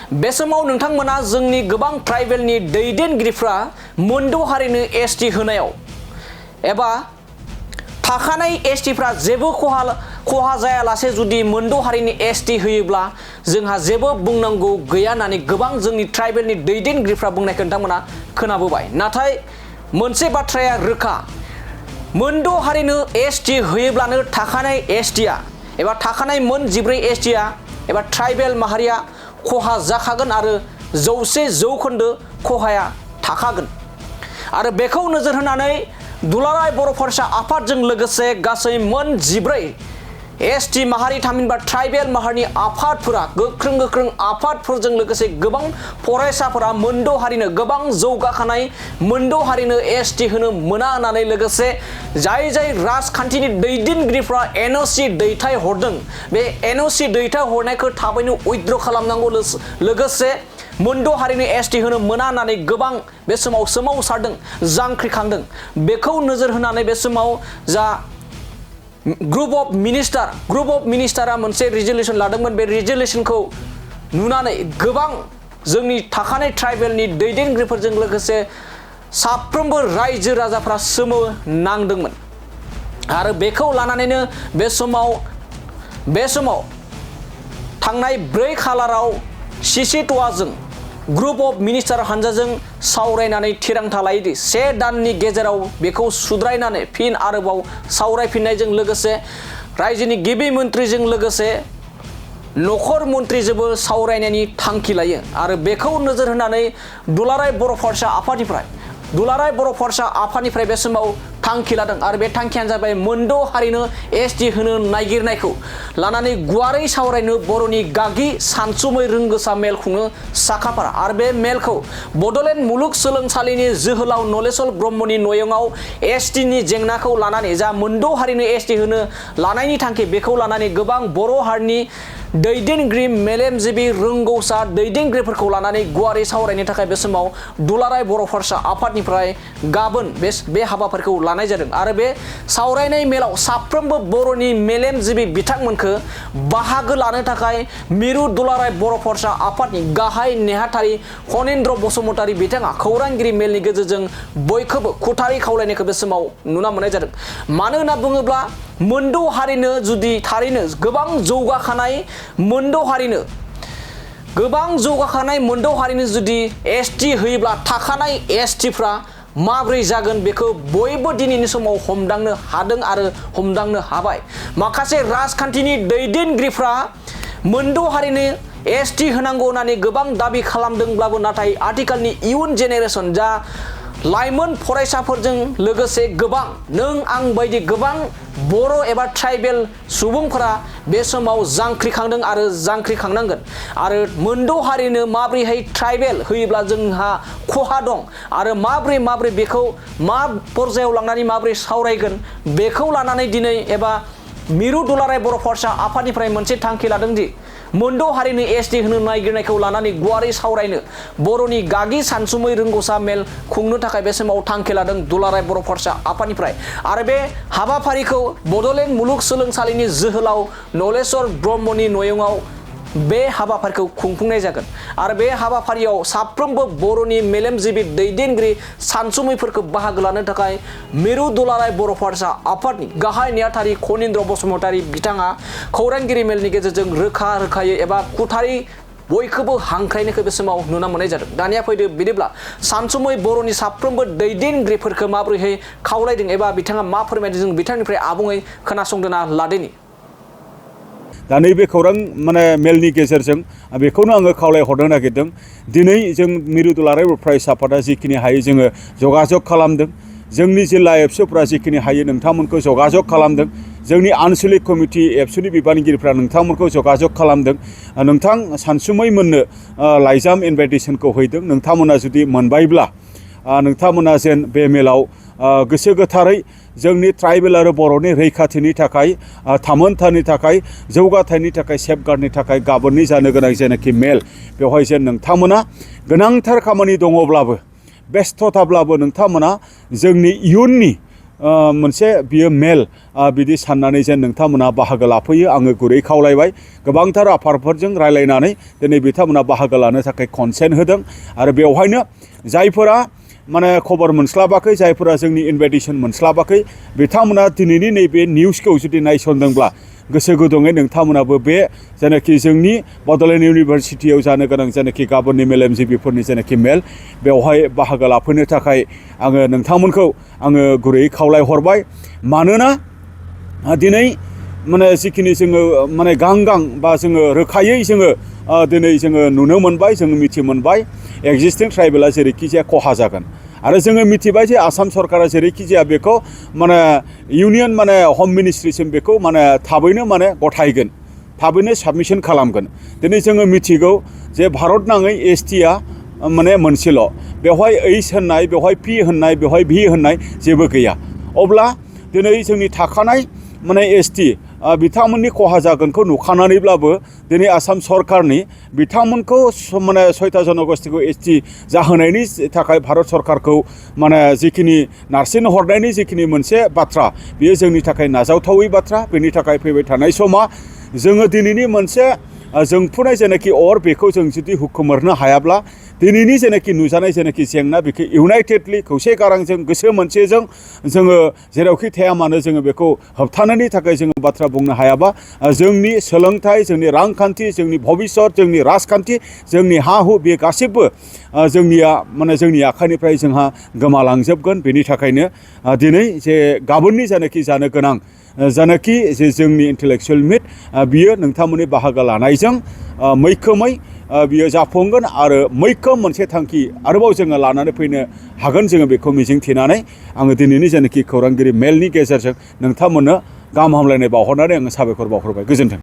बे समाव नोंथांमोना जोंनि गोबां ट्राइबेलनि दैदेनगिरिफ्रा मोनद' हारिनो एसटि होनायाव एबा थाखानाय एसटिफ्रा जेबो खहा जायालासे जुदि मोनद' हारिनि एसटि होयोब्ला जोंहा जेबो बुंनांगौ गैया होननानै गोबां जोंनि ट्राइबेलनि दैदेनगिरिफ्रा बुंनायखौ नोंथांमोना खोनाबोबाय। नाथाय मोनसे बाथ्राया रोखा, मोनद' हारिनो एसटि होयोब्लानो थाखानाय एसटिआ एबा थाखानाय मोन 14 एसटिआ एबा ट्राइबेल माहारिया खहा जाखागोन आरो 100% खहाया थाखागोन। आरो बेखौ नोजोर होनानै दुलाराय बर' फरायसा आफादजों लोगोसे गासै मोन 14 एसटि माहारि थामहिनबा ट्राइबेल माहारिनि आफादफोरा गोख्रों आफादफोरजों लोगोसे गोबां फरायसाफोरा मोनद' हारिनो गोबां जौगाखानाय मोनद' हारिनो एसटि होनो मोना होननानै लोगोसे जाय राजखान्थिनि दैदेनगिरिफ्रा एनअसि दैथाय हरदों बे एनअसि दैथाय हरनायखौ थाबैनो उइथड्र खालामनांगौ लोगोसे मोनद' हारिनो एसटि होनो मोना होननानै गोबां बे समाव सोमावसारदों जांख्रिखांदों। बेखौ नोजोर होनानै बे समाव जा ग्रुप अफ मिनिस्टारा मोनसे रिजोल्यूशन लादोंमोन। बे रिजोल्यूशनखौ नुनानै गोबां जोंनि थाखानाय ट्राइबेलनि दैदेनगिरिफोरजों लोगोसे साफ्रोमबो रायजो राजाफ्रा सोमो नांदोंमोन। आरो बेखौ लानानैनो बे समाव थांनाय 4 खालाराव सिसिट'वाजों ग्रुप अफ मिनिस्टार हानजाजों सावरायनानै थिरांथा लायोदि 1 दाननि गेजेराव बेखौ सुद्रायनानै फिन आरोबाव सावरायफिननायजों लोगोसे रायजोनि गिबि मन्थ्रिजों लोगोसे नखर मन्थ्रिजोंबो सावरायनायनि थांखि लायो। आरो बेखौ नोजोर होनानै दुलाराय बर' फरायसा आफादनिफ्राय बे समाव थांखि लादों। आरो बे थांखियानो जाबाय मोनद' हारिनो एसटि होनो नागिरनायखौ लानानै गुवारै सावरायनो बर'नि गागि सानसुमै रोंगोसा मेल खुङो साखाफारा। आरो बे मेलखौ बड'लेण्ड मुलुगसोलोंसालिनि जोहोलाव नलेस्वर ब्रह्मनि नयंआव एसटिनि जेंनाखौ लानानै जा मोनद' हारिनो एसटि होनो लानायनि थांखि बेखौ लानानै गोबां बर' हारिनि दैदेनगिरि मेलेमजिबि रोंगौसा दैदेनगिरिफोरखौ लानानै गुवारै सावरायनो थाखाय बे समाव दुलाराय बर' फरायसा आफादनिफ्राय गाबोन बे हाबाफारिखौ लानाय जादों। आरो बे सावरायनाय मेलाव साफ्रोमबो बर'नि मेलेमजिबि बिथांमोनखौ बाहागो लानो थाखाय मिरु दुलाराय बर' फरायसा आफादनि गाहाय नेहाथारि खनिन्द्र बसुमतारी बिथाङा खौरांगिरि मेलनि गेजेरजों बयखौबो खुथारै खावलायनायखौ बे समाव नुना मोननाय जादों। मानो होनना बुङोब्ला मोनद' हारिनो जुदि थारैनो गोबां जौगाखानाय मोनद' हारिनो जुदि एसटि होयोब्ला थाखानाय एसटिफ्रा माब्रै जागोन बेखौ बयबो दिनैनि समाव हमदांनो हादों आरो हमदांनो हाबाय। माखासे राजखान्थिनि दैदेनगिरिफ्रा मोनद' हारिनो एसटि होनांगौ होननानै गोबां दाबि खालामदोंब्लाबो नाथाय आथिखालनि इयुन जेनेरेशन जा लाइमोन फरायसाफोरजों लोगोसे गोबां नों आं बायदि गोबां बर' एबा ट्राइबेल सुबुंफोरा बे समाव जांख्रिखांदों आरो जांख्रिखांनांगोन। आरो मोनद' हारिनो माब्रैहाय ट्राइबेल होयोब्ला जोंहा खहा दं आरो माब्रै बेखौ मा पर्यायाव लांनानै माब्रै सावरायगोन बेखौ लानानै दिनै एबा मिरु दुलाराय बर' फरायसा आफादनिफ्राय मोनसे थांखि लादों दि मोनद' हारिनो एसटि होनो नागिरनायखौ लानानै गुवारै सावरायनो बर'नि गागि सानसुमै रोंगौसा मेल खुंनो थाखाय बे समाव थांखि लादों दुलाराय बर' फरायसा आफादनिफ्राय। आरो बे हाबाफारिखौ बड'लेण्ड मुलुगसोलोंसालिनि जोहोलाव नलेस्वर ब्रह्मनि नयंआव बे हाबाफारिखौ खुंफुंनाय जागोन। आरो बे हाबाफारियाव साफ्रोमबो बर'नि मेलेमजिबि दैदेनगिरि सानसुमैफोरखौ बाहागो लानो थाखाय मिरु दुलाराय बर' फरायसा आफादनि गाहाय नेहाथारि खनिन्द्र बसुमतारी बिथाङा खौरांगिरि मेलनि गेजेरजों रोखायै एबा खुथारै बयखौबो हांख्रायनायखौ बे समाव नुना मोननाय जादों। दानिया फैदो बिदिब्ला सानसुमै बर'नि साफ्रोमबो दैदेनगिरिफोरखौ माबोरैहाय खावलायदों एबा बिथाङा मा फोरमायदों जों बिथांनिफ्राय आबुङै खोनासंदोना लादेनि। दा नैबे खौरां मेलनि गेजेरजों बेखौनो आङो खावलायहरनो नागिरदों। दिनै जों मिरु दुलाराय फरायसा आफादा जिखिनि हायो जोङो जगाजग खालामदों। जोंनि जिल्ला एबसुफ्रा जिखिनि हायो नोंथांमोनखौ जगाजग खालामदों। जोंनि आनसलिक कमिटि एबसुनि बिबानगिरिफ्रा नोंथांमोनखौ जगाजग खालामदों। नोंथां सानसुमै मोननो लाइजाम इनभाइटेसनखौ हैदों। नोंथांमोना जुदि मोनबायब्ला नोंथांमोना जेन बे मेलाव गोसो गोथारै जोंनि ट्राइबेल आरो बर'नि रैखाथिनि थाखाय थामोनथानि थाखाय जौगाथायनि थाखाय सेफगार्डनि थाखाय गाबोननि जानो गोनां जेनाखि मेल बेवहाय जेन नोंथांमोना गोनांथार खामानि दङब्लाबो बेस्थ'थाब्लाबो नोंथांमोना जोंनि इयुननि मोनसे बियो मेल बिदि साननानै जेन नोंथांमोना बाहागो लाफैयो आङो गुरै खावलायबाय गोबांथार आफादफोरजों रायलायनानै दिनै बिथांमोना बाहागो लानो थाखाय कनसेन्ट होदों आरो बेवहायनो जायफोरा माने खबर मोनस्लाबाखै जायफोरा जोंनि इनभाइटेसन मोनस्लाबाखै बिथांमोना दिनैनि नैबे निउसखौ जुदि नायसनदोंब्ला गोसो गुदुङै नोंथांमोनाबो बे जेनाखि जोंनि बड'लेण्ड इउनिभारसिटियाव जानो गोनां जेनाखि गाबोननि मेलेमजिबिफोरनि जेनाखि मेल बेवहाय बाहागो लाफैनो थाखाय आङो नोंथांमोनखौ आङो गुरैयै खावलायहरबाय मानोना दिनै माने जिखिनि जोङो माने गां बा जोङो रोखायै जोङो दिनै जोङो नुनो मोनबाय जोङो मिथि मोनबाय एक्जिस्टिं ट्राइबेला जेरैखि जाया खहा जागोन आरो जोङो मिथिबाय जे आसाम सरकारा जेरैखि जाया बेखौ माने इउनियन माने हम मिनिस्ट्रिसिम बेखौ माने थाबैनो माने गथायगोन थाबैनो साबमिसन खालामगोन दिनै जोङो मिथिगौ जे भारत नाङै एसटिआ माने मोनसेल' बेवहाय ओइस होननाय बेवहाय पि होननाय बेवहाय भि होननाय जेबो गैया अब्ला दिनै जोंनि थाखानाय माने एसटि बिथांमोननि खहा जागोनखौ नुखानानैब्लाबो दिनै आसाम सरकारनि बिथांमोनखौ माने 6था जनगोष्ठीखौ एसटि जाहोनायनि थाखाय भारत सरकारखौ माने जिखिनि नारसिन हरनायनि जिखिनि मोनसे बाथ्रा बेयो जोंनि थाखाय नाजावथावै बाथ्रा बेनि थाखाय फैबाय थानाय समा जोङो दिनैनि मोनसे जोंफुनाय जेनाखि अर बेखौ जों जुदि हुखुमोरनो हायाब्ला दिनैनि जेनाखि नुजानाय जेनाखि जेंना बेखौ इउनाइटेडलि खौसे गारांजों गोसो मोनसेजों जोङो जेरावखि थाया मानो जोङो बेखौ होबथानायनि थाखाय जोङो बाथ्रा बुंनो हायाबा जोंनि सोलोंथाइ जोंनि रांखान्थि जोंनि भबिष्यत जोंनि राजखान्थि जोंनि हा हु बे गासिबो जोंनिया माने जोंनि आखाइनिफ्राय जोंहा गोमालांजोबगोन बेनि थाखायनो दिनै जे गाबोननि जानाखि जानो गोनां जानाखि जे जोंनि इन्टेलेक्सुयेल मिट बियो नोंथांमोननि बाहागो लानायजों मैखोमै बियो जाफुंगोन आरो मैखोम मोनसे थांखि आरोबाव जोङो लानानै फैनो हागोन जोङो बेखौ मिजिंथिनानै आङो दिनैनि जेनाखि खौरांगिरि मेलनि गेजेरजों नोंथांमोननो गाहाम हामलायनाय बावहरनानै आङो साबायखर बावहरबाय गोजोन्थों।